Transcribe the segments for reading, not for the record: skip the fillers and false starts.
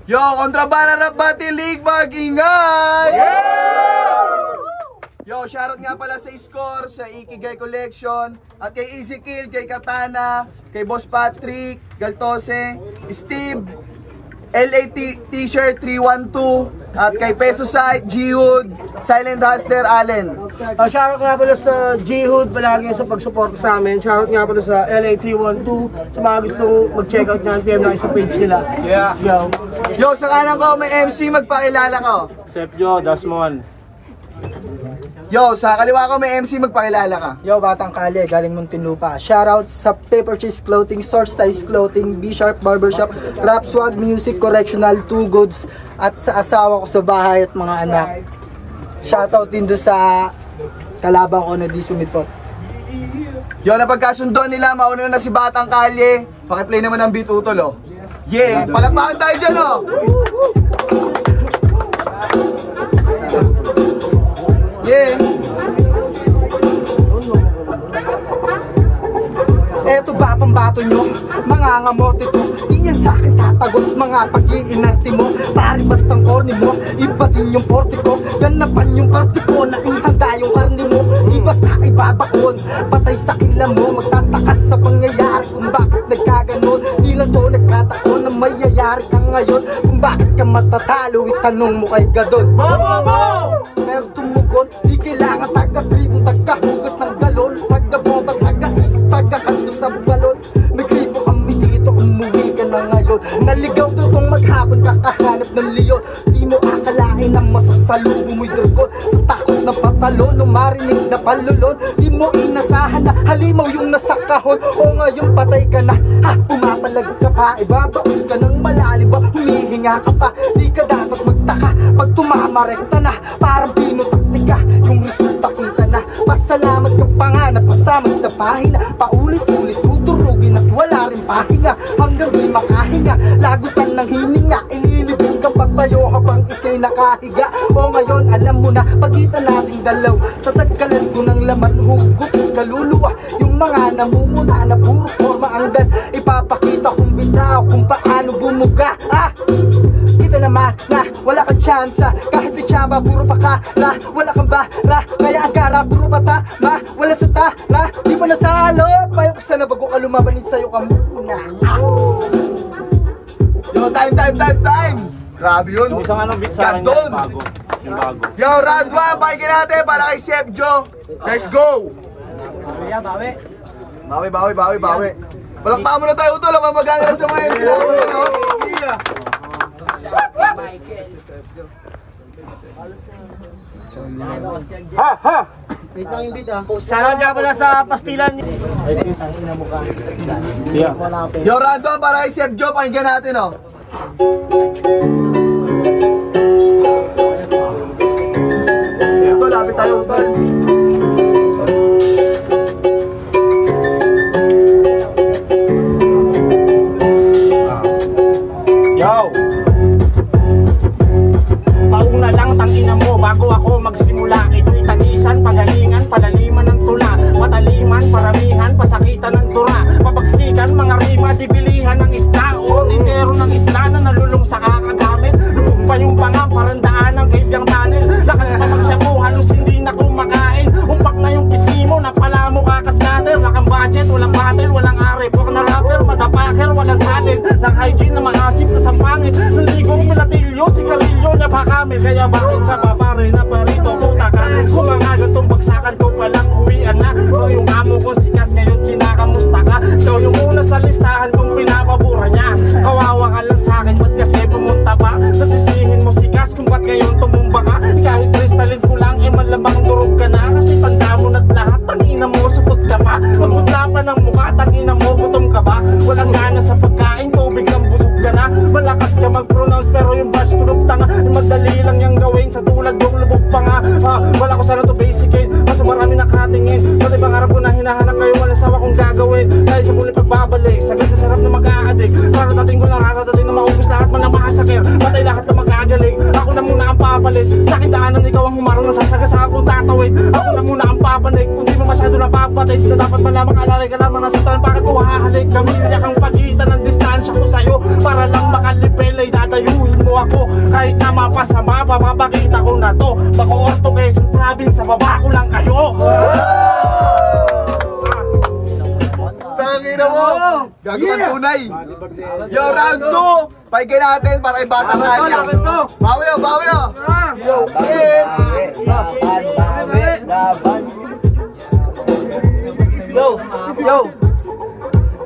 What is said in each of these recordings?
Yo, Kontrabanda Rap Battle League, mag-ingay! Yo, shoutout nga pala sa Score, sa Ikigay Collection, at kay Ezekiel, kay Katana, kay Boss Patrick, Galtose, Steve, LA T-shirt 312, at kay Peso Site, G-Hood, Silent Hustler, Allen. Shoutout nga pala sa G-Hood, palagi sa pagsuporta sa amin. Shoutout nga pala sa LA 312, sa mga gustong mag-check out ng PM na sa page nila. Yeah. Yo, sa kanan ko, may MC, magpakilala ko. Sepjo, Dasmon. Yo, sa kaliwa ko may MC, magpakilala ka. Yo, Batang Kale, galing Muntinlupa. Shoutout sa Paper Cheese Clothing, Source Ties Clothing, B-Sharp Barbershop, Rap Swag Music, Correctional, Two Goods, at sa asawa ko sa bahay at mga anak. Shoutout din doon sa kalabang ko na di sumipot. Yo, napagkasundo nila, mauna na si Batang Kale. Pakiplay naman ang beat, Utol, oh. Yeah, palakpakan tayo dyan, oh. Yeah. Eto ba pambato nyo? Mga ngamot ito, di yan sa akin tatagot. Mga pag-iinarte mo, pari ba't ang corny mo? Iba din yung porte ko, ganapan yung parte ko. Naihanda yung karne mo, di basta ibabakon. Patay sa kilam mo, magtatakas sa pangyayari kung bakit nagkaganon. Di lang to nagkataon na mayayari ka ngayon. Kung bakit ka matatalo, itanong mo kay Gadon. Pero tumugon, di kailangan taga-tribong, taga-hugot ng galon, taga-bomba, taga-ikot, taga-kanto sa balon. May gripo kami dito, umuwi ka na ngayon. Naligaw tutong maghapon, kakahanap ng leon. Di mo akalain na masasalubong mo'y dragon. Sa takot na patalon, nung marinig na palulon. Di mo inasahan na halimaw yung nasa kahon. O ngayon patay ka na, ha, pumapalag ka pa. Ibabaon ka ng malalim ba, humihinga ka pa. Di ka dapat magtaka, pag tumamarekta na, parang pinutaktika, yung resulta kita na. Pasalamat ka pa nga, napasama sa pahina. Paulit-ulit tuturugin at wala rin pahinga. Hanggang di makahinga, lagutan ng hininga. Inilibing ka patayo habang ikay nakahiga. O ngayon alam mo na, pagitan nating dalaw. Tatagkalan ko ng laman, hugot kaluluwa. Yung mga namumuna na puro forma ang dan. Ipapakita kong bitaw kung paano bumuga. Kita naman na wala kang tsansa. Kahit di tsamba, puro pa ka na wala kang bara. Kaya ang kara, puro bata ma, wala sa tara. Di pa nasalo, payok sana bago ka lumabanin sa'yo ka muna. Yo, time! Grabe yun. Yung isang anong beat sa akin Gadon. yung bago. Yo, round 1, pakinggan natin para kay Sepjo. Let's go! Bawi. Palakpakan mo na tayo, Utol. Mapagana sa mga MC natin, no? Ha! Wait lang yung beat Shoutout nga pala sa pastilan. Yo, round 1 para kay Sepjo. Pakinggan natin, no? Utol, lapit tayo, Utol. Yo! Pauna lang tangina mo bago ako magsimula. Ito'y tagisan, pagalingan, palaliman ng tula. Mataliman, paramihan, pasakitan ng tura. Papagsikan, mga rima, dibilihan ng isda. O tindero ng isla na nalulong sa kakagamit. Lubog pa yung panga, parang daan ng kaibyang tunnel. Lakas pa magsyaku, halos hindi na kumakain. Umpak na yung pisngi mo, napala mo kakaskater. Lakang budget, walang battle, walang arip. Huwag na rapper, madapaker, walang talent. Ng hygiene na maasip na sampangit. Naligong pilatilyo, sigarilyo niya pa kami. Kaya bakit ka pa pare na parito puta ka? Kung mga gantong bagsakan ko palang uwian na. O yung amo ko sikas ngayon kinakamusta ka? Ikaw yung una sa listahan kung pinapabura niya. Kawawa ka lang sa'kin, ba't kasi pumunta pa? Nasisihin mo sikas kung ba't ngayon tumumba ka? Kahit kristalin ko lang, malamang durog ka na. Kasi tanda mo na't lahat, tangina mo, supot ka pa. Mamutla pa ng mukha, tangina mo, gutom ka ba? Walang gana sa pagkain, tubig ng busog ka na. Malakas ka mag-pronounce pero yung bash tunog tanga. Madali lang yung gawin sa tulad yung lubog pa nga. Wala ko sana to basicin, mas marami nakatingin. Pati pangarap ko na hinahanap kayo, wala sawa kong gagawin. Dahil sa muli pagbabalik, sagad na sarap na mag-aadik. Karatating ko na raratating na maubos lahat man ang makasakir. Patay lahat na magagaling, ako na muna ang papalit. Sa akin daanan ikaw ang humarang nasasaga sa akong tatawid. Ako na muna ang papanik, kung di mo masyado napapatid. Na dapat malamang alalay ka lamang nasastan. Bakit mo hahalik? Kamilya kang pagitan ng distansya ko sa'yo. Para lang makalipel ay dadayuhin Kahit na mapasama, papapakita ko na to. Bacoor to Quezon Province, sa baba ko lang kayo. Tangina mo! Gagawin tunay! Yo, round 2! Paigay natin para kay Batang Kalye. Bawi o, bawi o! Yo, Yo, yo.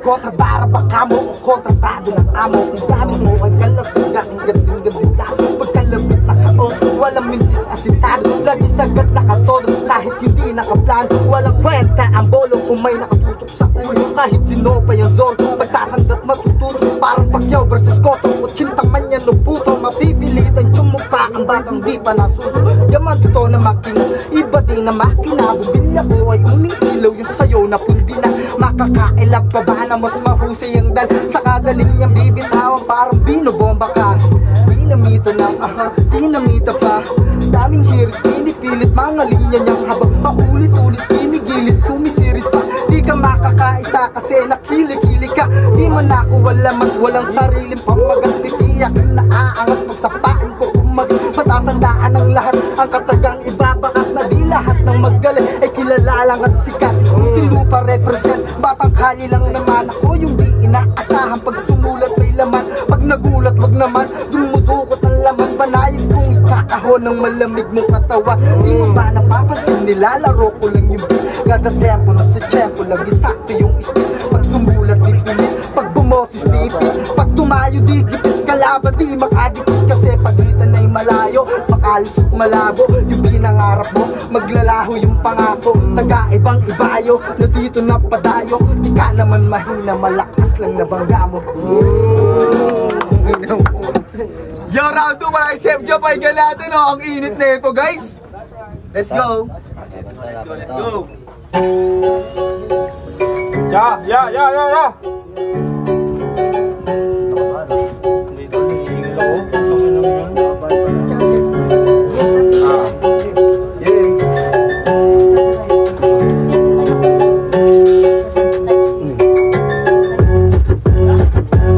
Kontrabara ba kamo o kontrabado ng amo? Ang dami mo ay kalasuga, ang ganding-ganding lalo. Pagkalabit na kaon, walang mintis asintado. Lagi sagad nakatodo, kahit hindi nakaplano. Walang kwenta ang bolo kung may nakatutok sa ulo. Kahit sino pa yung zone, magtatanda't matututo. Parang Pacquiao versus Cotto, kutsintang manyan o puto. Mapipilitan tsumupa ang batang di pa nasuso. Yaman dito na makina, iba din na makina. Bumili ako ay umiilaw yung sayo na pundi na. Makakailap pa ba na mas mahusay ang dal? Sa kadaling niyang bibitawan parang binobomba ka. Dinamita ng dinamita pa. Daming hirit, pinipilit mga linya niyang habang paulit-ulit pinigilid, sumisirit pa. Di ka makakaisa kasi nakili-kili ka. Di man ako walang sariling pamagat. Titiyak na aangat pagsapain ko kumag. Patatandaan ng lahat ang katagang ibabakat na di lahat ng magaling ay kilala lang at sikat. Kunting lupa represent, Batang Kalye lang naman ako yung di inaasahan. Pag sumulat may laman, pag nagulat wag naman dumudukot ang laman. Banayad kong ikakahon ng malamig mong katawan. Di mo ba napapansin, nilalaro ko lang yung beat. Kada tempo na sa tempo lang isakto yung speed. Pag sumulat di pilit, pag bumoses di ipit. Pag tumayo di gipit, kalaban di makadikit. Kasi pagitan ay malayo, makalusot malabo yung pinangarap mo, maglalaho yung pangako. Taga-ibang ibayo, na dito na padayo. Di ka naman mahina, malakas lang na bangga mo. Yo, round 2 para kay Chef Joe. Paigay natin o, ang init na ito guys. Let's go. Let's go. Ya.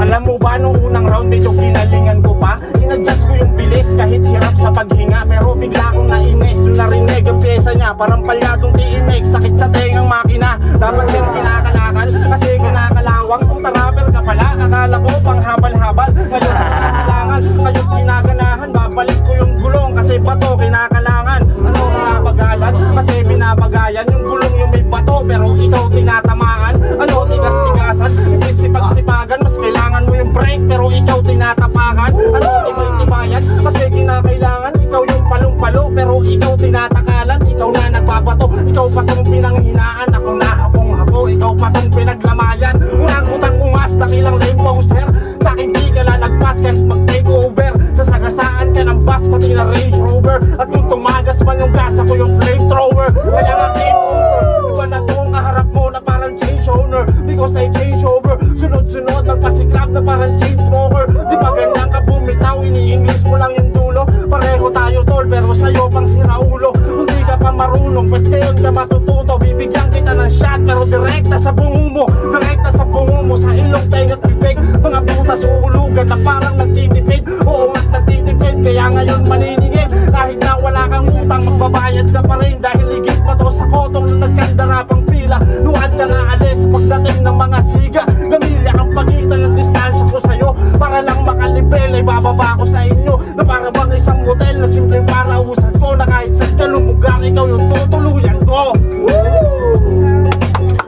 Alam mo ba nung unang round medyo ginalingan ko pa? Inadjust ko yung bilis kahit hirap sa paghinga. Pero bigla akong nainis nung narinig ang pyesa niya. Parang palyadong tiinig, sakit sa tengang makina. Dapat din kinakalakal kasi kinakalawang. Kung tarapper ka pala, akala ko pang habal-habal. Ngayon kinasalangan, ngayon kinaganahan. Babalik ko yung gulong kasi bato kinakalangan. Ano nga bagalan? Kasi binabagayan yung gulong yung may bato. Pero ikaw tinatamaan. Ano tigas-tigasan? Hindi sipag-sipagan. Mas kailangan mo yung brake pero ikaw tinatapakan. Ano tibay-tibayan? Kasi kinakailangan. Ikaw yung palong-palo pero ikaw tinatakalan. Ikaw na nagbabato, ikaw pa tong pinanghinaan. Ako na hapong-hapo, ikaw pa tong pinaglamayan. Unang-utang umas, dakilang lane poser. Sa akin di ka lalagpas kahit mag-take over. Sasagasaan ka ng bus pati na Range Rover. At kung tumagas man yung gas, ako yung flamethrower. Kaya nga game over. Iba na tong kaharap mo na parang change owner. Because I change over. Sunod-sunod magpasiklab na parang chain smoker. Di ba ganyan ka bumitaw, ini-English mo lang yung dulo. Pareho tayo tol pero sa'yo pang siraulo. Kung di ka pa marunong, pues ngayon ka matututo. Bibigyan kita ng shot pero direkta sa bungo mo. Direkta sa bungo mo, sa ilong tenga't bibig. Mga butas uulugan na parang nagtitipid. Oo nga't nagtitipid, kaya ngayon maniningin. Kahit na wala kang utang, magbabayad ka pa rin. Dahil ligit pa to sa kotong na nagkandarapang pila. Luwad ka nga alis pagdating ng mga siga. Gamilya ang pagitan ng distansya ko sa'yo. Para lang makalibel ay bababa ko sa inyo. Na para bang isang hotel na simpleng parausan ko. Na kahit saan ka lumugar, ikaw yung tutuluyan ko.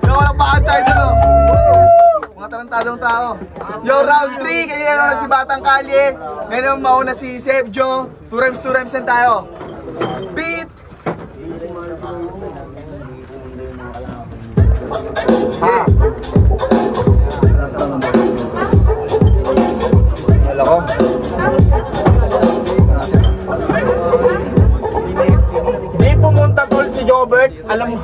Yo, walang pakantay dito. Mga talentadong tao. Yo, round 3. Kanina na si Batang Kalye. Ngayon mauna si Chef Joe. 2 rhymes lang tayo. Beat! Yeah. Ako. Di pumunta tol si Jobert. Alam mo.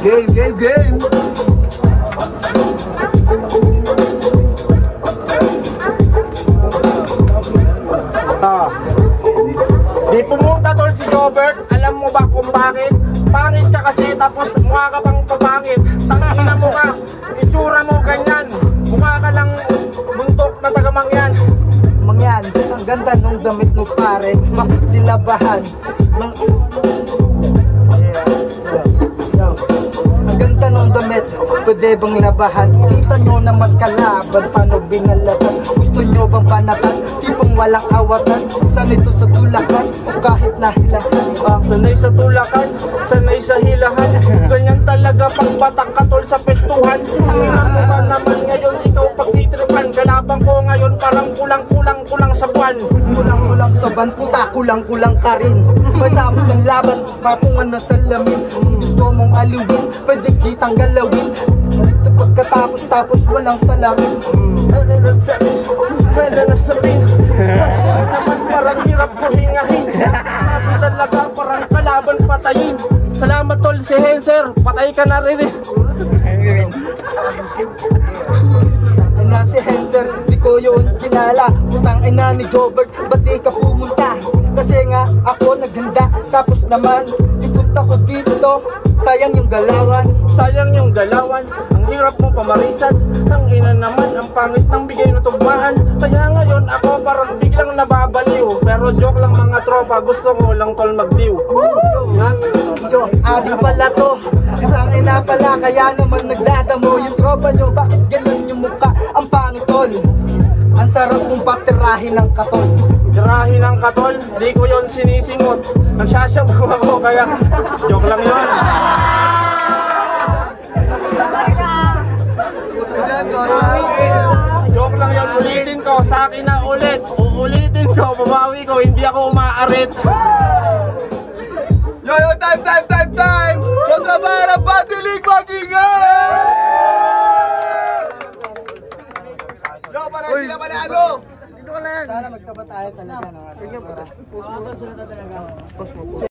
Game. Di pumunta tol si Jobert. Alam mo ba kung bakit? Pangit ka kasi tapos mukha ka pang pabangit. Tangina mo ka, itsura mo ganyan. Mukha ka lang buntok na tagamangyan. ganda nung damit mo pare, bakit nilabahan? Ang ganda nung damit, pwede bang labahan? Kita nyo naman kalaban, paano binalatan? Gusto nyo bang banatan? Tipong walang awatan, sanay to sa tulakan o kahit nahilahan. Sanay sa tulakan, sanay sa hilahan. Ganyan talaga pag batang katol sa pestuhan. Ang inato ka naman ngayon, ikaw pagtitripan. Kalabang ko ngayon parang kulang sa buwan. Kulang sa ban, puta, kulang ka rin. Matapos ang laban, patungan na sa lamin. Kung gusto mong aliwin, pwede kitang galawin. Dito pagkatapos, tapos walang salarin. Wala na sabihin. Naman parang hirap ko hingahin. Natin talaga parang kalaban patayin. Salamat tol si Henser, patay ka na rin eh. Ina si Henser, di ko yun kilala. Putang ina ni Jobert, ba't di ka pumunta? Kasi nga ako naghanda, tapos naman ipunta ko dito. Sayang yung galawan. Sayang yung galawan, ang hirap mo pamarisan. Ang ina naman, ang pangit ng bigay na tugmaan. Kaya ngayon ako parang biglang nababaliw. Pero joke lang mga tropa, gusto ko lang tol magdiw. Adi pala to, ang ina pala, kaya naman nagdadamo yung tropa nyo. Bakit ganun yung mukha? Ang pangit tol, ang sarap mong patirahin ng katol. Tirahin ng katol, di ko yon sinisimot. Nagsasyabaw ako kaya joke lang yon. Joke lang yon, ulitin ko, sa akin na ulit. Uulitin ko, babawi ko, hindi ako umaarit. Yo, time! Kontrabara, Batilig, mag-ingay! Yo, para sila manalo! Sana magtapat tayo talaga ng ating